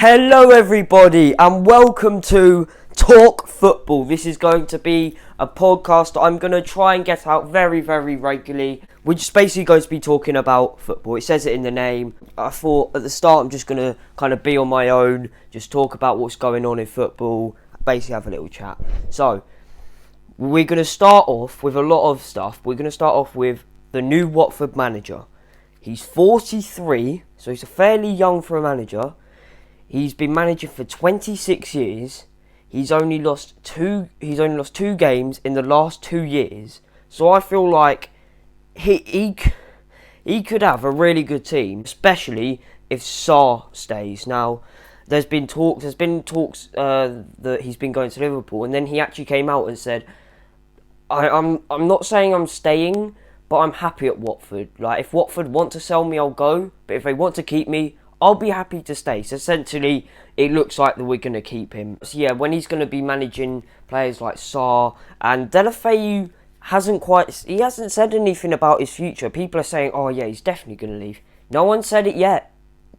Hello everybody and welcome to Talk Football. This is going to be a podcast that I'm going to try and get out very regularly. We're just basically going to be talking about football. It says it in the name. I thought at the start I'm just going to kind of be on my own, just talk about what's going on in football, basically have a little chat. So, we're going to start off with a lot of stuff. We're going to start off with the new Watford manager. He's 43, so he's fairly young for a manager. He's been managing for 26 years. He's only lost two games in the last 2 years. So I feel like he could have a really good team, especially if Sarr stays. Now, there's been talks that he's been going to Liverpool, and then he actually came out and said, I'm not saying I'm staying, but I'm happy at Watford. Like, if Watford want to sell me, I'll go. But if they want to keep me, I'll be happy to stay. So essentially, it looks like that we're going to keep him. So yeah, when he's going to be managing players like Sarr, and Deulofeu hasn't said anything about his future. People are saying, oh yeah, he's definitely going to leave. No one said it yet.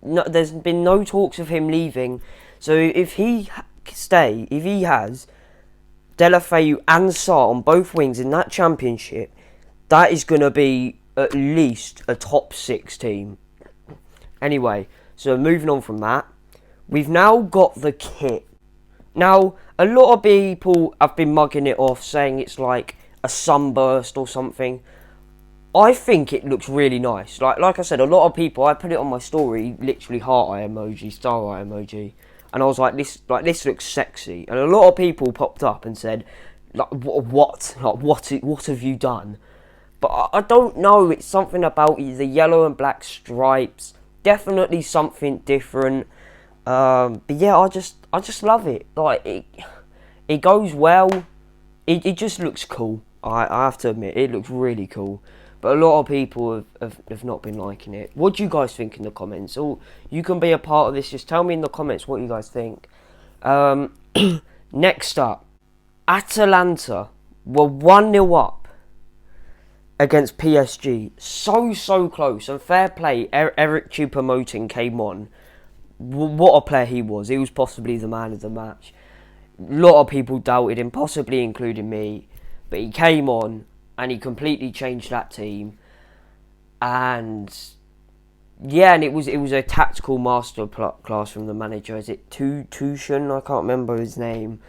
No, there's been no talks of him leaving. So if he has Deulofeu and Sarr on both wings in that championship, that is going to be at least a top 6 team. Anyway, so moving on from that, we've now got the kit. Now, a lot of people have been mugging it off, saying it's like a sunburst or something. I think it looks really nice. Like I said, a lot of people, I put it on my story, literally heart eye emoji, star eye emoji, and I was like, this looks sexy. And a lot of people popped up and said, like, what have you done? But I don't know. It's something about the yellow and black stripes. Definitely something different. But yeah, I just love it. Like it goes well. It just looks cool. I have to admit, it looks really cool. But a lot of people have not been liking it. What do you guys think in the comments? Or you can be a part of this. Just tell me in the comments what you guys think. Next up, Atalanta were 1-0 up against PSG. So close. And fair play, Eric Choupo-Moting came on. What a player he was. He was possibly the man of the match. A lot of people doubted him, possibly including me. But he came on and he completely changed that team. And yeah, and it was a tactical masterclass from the manager. Is it Tuchel? I can't remember his name.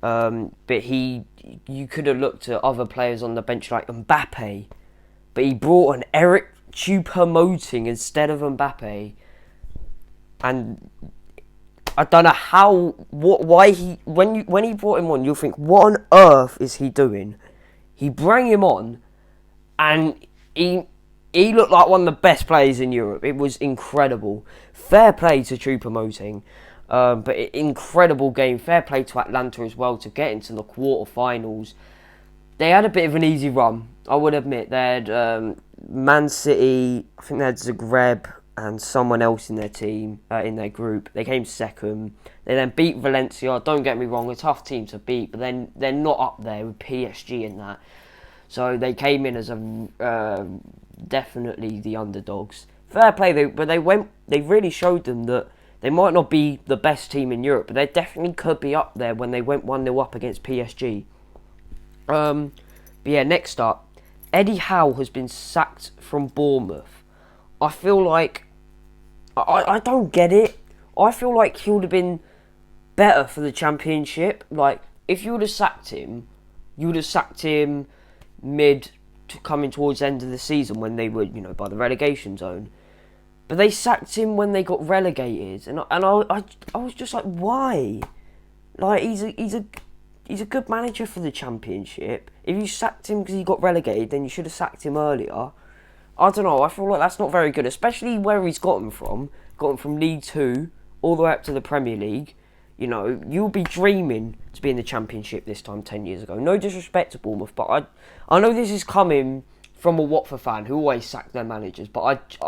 But you could have looked at other players on the bench like Mbappe, but he brought an Eric Choupo-Moting instead of Mbappe, and I don't know when he brought him on, you'll think, what on earth is he doing? He brought him on, and he looked like one of the best players in Europe. It was incredible. Fair play to Choupo-Moting. But incredible game. Fair play to Atlanta as well to get into the quarterfinals. They had a bit of an easy run, I would admit. They had Man City, I think they had Zagreb and someone else in their team, in their group. They came second. They then beat Valencia. Don't get me wrong, a tough team to beat, but then they're not up there with PSG in that. So they came in as definitely the underdogs. Fair play, but they really showed them that they might not be the best team in Europe, but they definitely could be up there when they went 1-0 up against PSG. But yeah, next up, Eddie Howe has been sacked from Bournemouth. I feel like I don't get it. I feel like he would have been better for the Championship. Like, if you would have sacked him, you would have sacked him mid to coming towards the end of the season when they were, by the relegation zone. But they sacked him when they got relegated, and I was just like, why? Like, he's a good manager for the Championship. If you sacked him because he got relegated, then you should have sacked him earlier. I don't know. I feel like that's not very good, especially where he's got him from. Got him from League 2 all the way up to the Premier League. You'll be dreaming to be in the Championship this time 10 years ago. No disrespect to Bournemouth, but I know this is coming from a Watford fan who always sacked their managers, but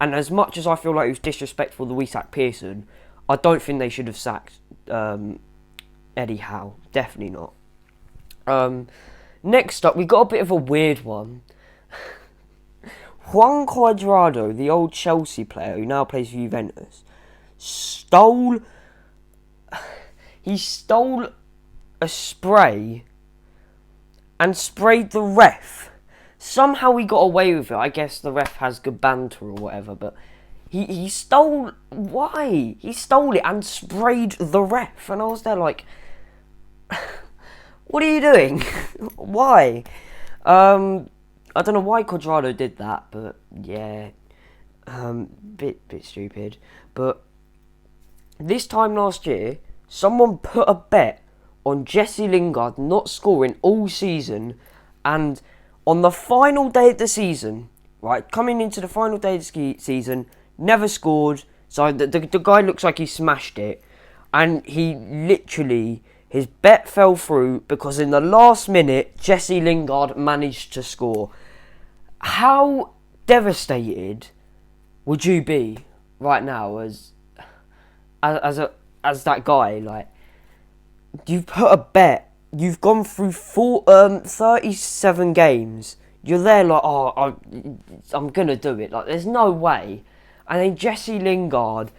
and as much as I feel like it was disrespectful that we sacked Pearson, I don't think they should have sacked Eddie Howe. Definitely not. Next up, we got a bit of a weird one. Juan Cuadrado, the old Chelsea player who now plays for Juventus, stole a spray and sprayed the ref. Somehow he got away with it. I guess the ref has good banter or whatever, but he stole... Why? He stole it and sprayed the ref. And I was there like... What are you doing? Why? I don't know why Cuadrado did that, but yeah... bit stupid. But this time last year, someone put a bet on Jesse Lingard not scoring all season, and on the final day of the season, right, coming into the final day of the season, never scored. So the guy looks like he smashed it, and he literally, his bet fell through because in the last minute, Jesse Lingard managed to score. How devastated would you be right now as that guy? Like, you've put a bet, you've gone through 37 games, you're there like, oh, I'm gonna do it, like, there's no way, and then Jesse Lingard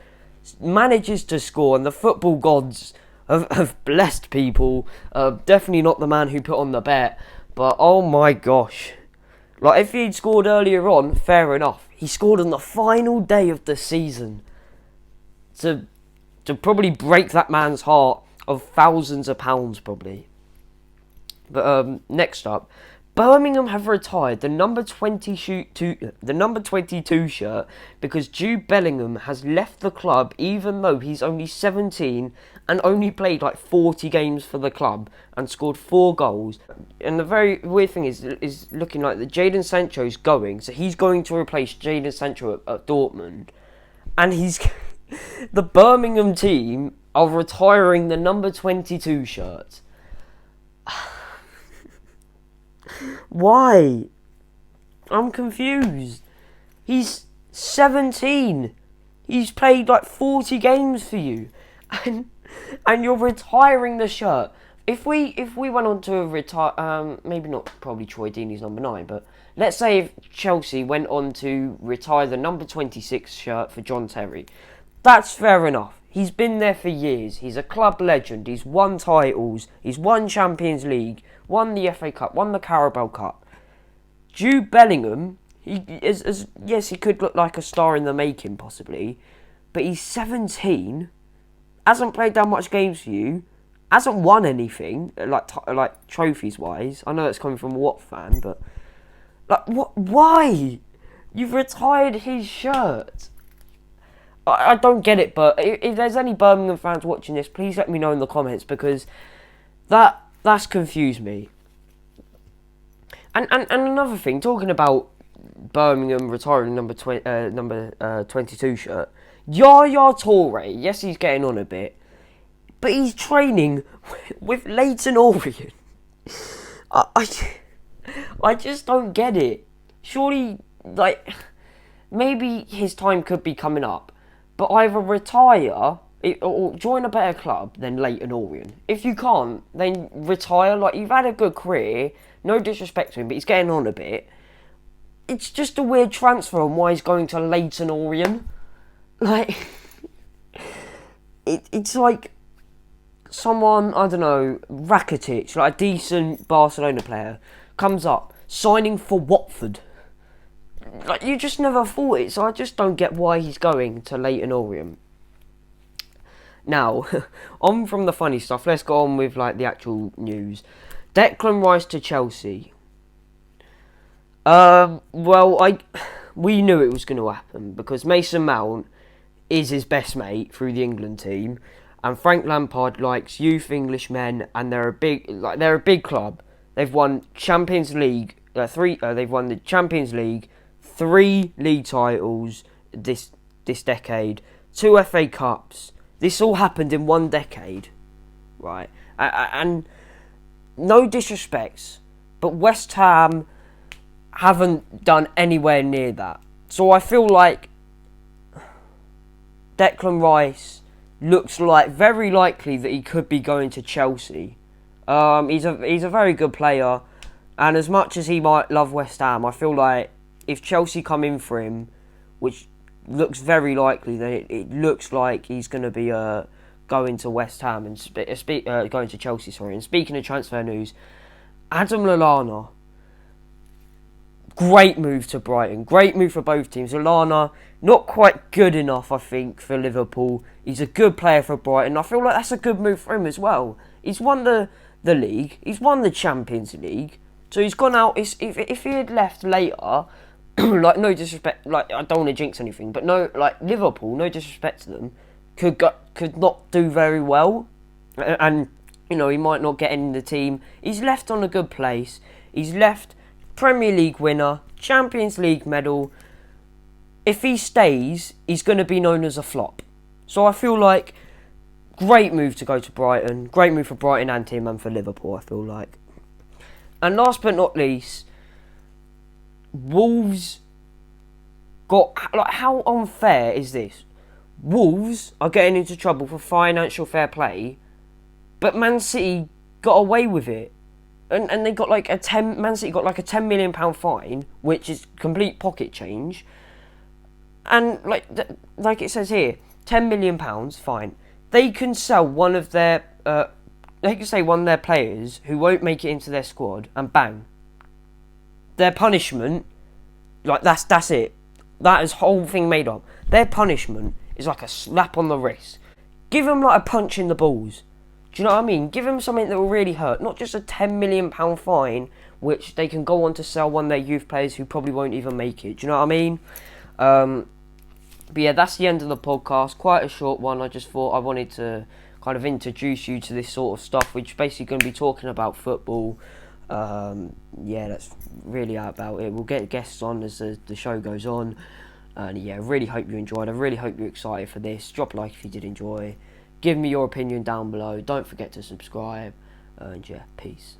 manages to score, and the football gods have blessed people. Definitely not the man who put on the bet, but oh my gosh, like, if he'd scored earlier on, fair enough. He scored on the final day of the season to probably break that man's heart of thousands of pounds, probably. But next up, Birmingham have retired the number 22 shirt because Jude Bellingham has left the club, even though he's only 17 and only played like 40 games for the club and scored 4 goals. And the very weird thing is looking like that Jadon Sancho's going, so he's going to replace Jadon Sancho at Dortmund, and he's the Birmingham team are retiring the number 22 shirt. Why? I'm confused. He's 17. He's played like 40 games for you, and you're retiring the shirt. If we went on to retire, maybe not probably Troy Deeney's number 9, but let's say if Chelsea went on to retire the number 26 shirt for John Terry, that's fair enough. He's been there for years. He's a club legend. He's won titles. He's won Champions League, won the FA Cup, won the Carabao Cup. Jude Bellingham, yes, he could look like a star in the making, possibly, but he's 17, hasn't played that much games for you, hasn't won anything, like trophies-wise. I know that's coming from a Watt fan, but like, what? Why? You've retired his shirt. I don't get it, but if there's any Birmingham fans watching this, please let me know in the comments, because that's confused me. And another thing, talking about Birmingham retiring number 22 shirt, Yaya Toure, yes, he's getting on a bit, but he's training with Leyton Orient. I just don't get it. Surely, like, maybe his time could be coming up, but either retire or join a better club than Leyton Orient. If you can't, then retire. Like, you've had a good career, no disrespect to him, but he's getting on a bit. It's just a weird transfer on why he's going to Leyton Orient. Like, it's like someone, I don't know, Rakitic, like a decent Barcelona player, comes up, signing for Watford. Like, you just never thought it, so I just don't get why he's going to Leyton Orient. Now, on from the funny stuff, let's go on with like the actual news. Declan Rice to Chelsea. We knew it was going to happen because Mason Mount is his best mate through the England team, and Frank Lampard likes youth English men, and they're a big club. They've won Champions League they've won the Champions League, 3 league titles this decade, 2 FA Cups. This all happened in 1 decade, right? And no disrespects, but West Ham haven't done anywhere near that. So I feel like Declan Rice looks like very likely that he could be going to Chelsea. He's a very good player, and as much as he might love West Ham, I feel like if Chelsea come in for him, which looks very likely that it looks like he's going to be going to West Ham and going to Chelsea. Sorry. And speaking of transfer news, Adam Lallana, great move to Brighton. Great move for both teams. Lallana, not quite good enough, I think, for Liverpool. He's a good player for Brighton. I feel like that's a good move for him as well. He's won the league. He's won the Champions League. So he's gone out. If he had left later, like, no disrespect, like, I don't want to jinx anything, but no, like, Liverpool, no disrespect to them, could not do very well. And, you know, he might not get in the team. He's left on a good place. He's left Premier League winner, Champions League medal. If he stays, he's going to be known as a flop. So I feel like great move to go to Brighton. Great move for Brighton and him and for Liverpool, I feel like. And last but not least, Wolves got... Like, how unfair is this? Wolves are getting into trouble for financial fair play, but Man City got away with it. And they got like Man City got like a £10 million fine, which is complete pocket change. And like it says here, £10 million, fine. They can sell one of their players who won't make it into their squad, and bang, their punishment, like that's it. That is whole thing made up. Their punishment is like a slap on the wrist. Give them like a punch in the balls. Do you know what I mean? Give them something that will really hurt, not just a £10 million fine, which they can go on to sell one of their youth players who probably won't even make it. Do you know what I mean? But yeah, that's the end of the podcast. Quite a short one. I just thought I wanted to kind of introduce you to this sort of stuff, which is basically going to be talking about football. Yeah, that's really about it. We'll get guests on as the show goes on. And yeah, really hope you enjoyed. I really hope you're excited for this. Drop a like if you did enjoy. Give me your opinion down below. Don't forget to subscribe. And yeah, peace.